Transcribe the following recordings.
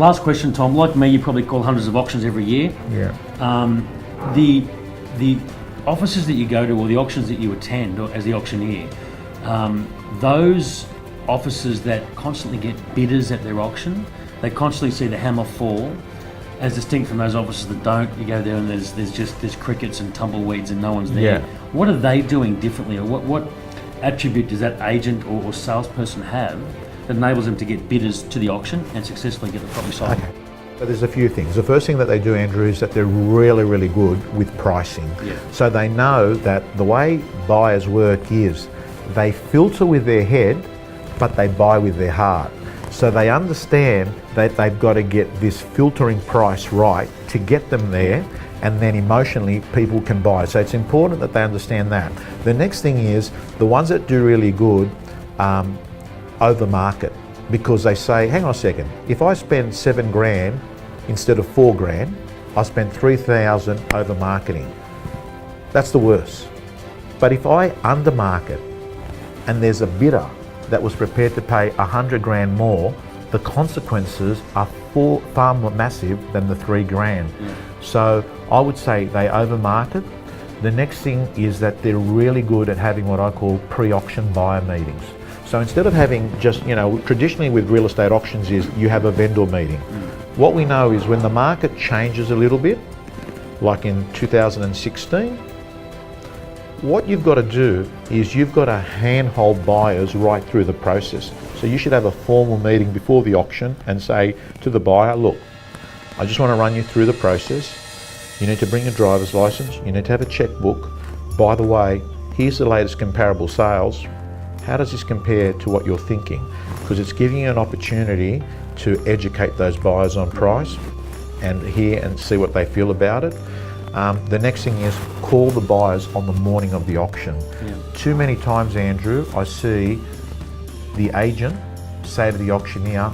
Last question, Tom. Like me, you probably call hundreds of auctions every year. Yeah. The offices that you go to or the auctions that you attend or as the auctioneer, those offices that constantly get bidders at their auction, they constantly see the hammer fall, as distinct from those offices that don't. You go there and there's crickets and tumbleweeds and no one's there. Yeah. What are they doing differently, or what attribute does that agent or salesperson have that enables them to get bidders to the auction and successfully get the property sold? Okay. So there's a few things. The first thing that they do, Andrew, is that they're really, really good with pricing. Yeah. So they know that the way buyers work is they filter with their head, but they buy with their heart. So they understand that they've got to get this filtering price right to get them there, and then emotionally people can buy. So it's important that they understand that. The next thing is the ones that do really good over market, because they say, hang on a second, if I spend $7,000 instead of $4,000, I spend $3,000 over marketing. That's the worst. But if I undermarket and there's a bidder that was prepared to pay $100,000 more, the consequences are far more massive than the $3,000. Yeah. So I would say they overmarket. The next thing is that they're really good at having what I call pre-auction buyer meetings. So instead of having just, traditionally with real estate auctions is you have a vendor meeting. What we know is when the market changes a little bit, like in 2016, what you've got to do is you've got to handhold buyers right through the process. So you should have a formal meeting before the auction and say to the buyer, look, I just want to run you through the process. You need to bring a driver's license. You need to have a checkbook. By the way, here's the latest comparable sales. How does this compare to what you're thinking? Because it's giving you an opportunity to educate those buyers on price and hear and see what they feel about it. The next thing is call the buyers on the morning of the auction. Yeah. Too many times, Andrew, I see the agent say to the auctioneer,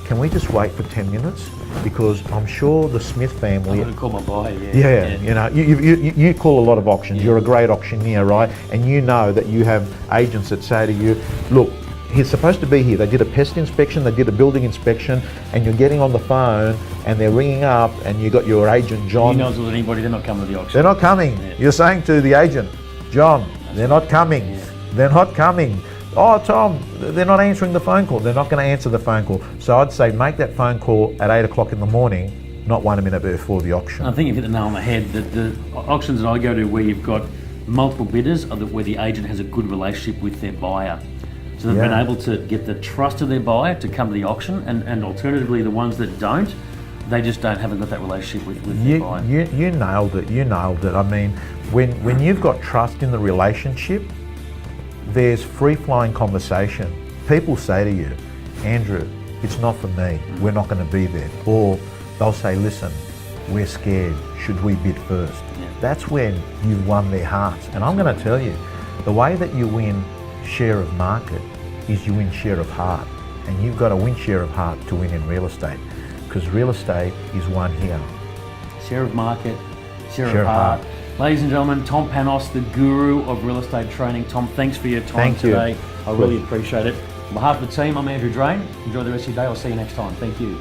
can we just wait for 10 minutes? Because I'm sure the Smith family... I'm going to call my buyer, yeah. You call a lot of auctions. Yeah. You're a great auctioneer, right? And you know that you have agents that say to you, look, he's supposed to be here. They did a pest inspection, they did a building inspection, and you're getting on the phone and they're ringing up and you got your agent, John. He knows with anybody, they're not coming to the auction. They're not coming. Yeah. You're saying to the agent, John, they're not coming. Yeah. They're not coming. Oh, Tom, they're not answering the phone call. They're not going to answer the phone call. So I'd say make that phone call at 8 o'clock in the morning, not 1 minute before the auction. I think you've hit the nail on the head. The auctions that I go to where you've got multiple bidders are where the agent has a good relationship with their buyer. So they've been able to get the trust of their buyer to come to the auction, and alternatively the ones that don't, they just haven't got that relationship with their buyer. You nailed it. You nailed it. I mean, when you've got trust in the relationship, there's free-flowing conversation. People say to you, Andrew, it's not for me. We're not going to be there. Or they'll say, listen, we're scared. Should we bid first? Yeah. That's when you've won their hearts. And I'm going to tell you, the way that you win share of market is you win share of heart. And you've got to win share of heart to win in real estate, because real estate is won here. Share of market, share of heart. Ladies and gentlemen, Tom Panos, the guru of real estate training. Tom, thanks for your time today. I really appreciate it. On behalf of the team, I'm Andrew Drane. Enjoy the rest of your day. I'll see you next time. Thank you.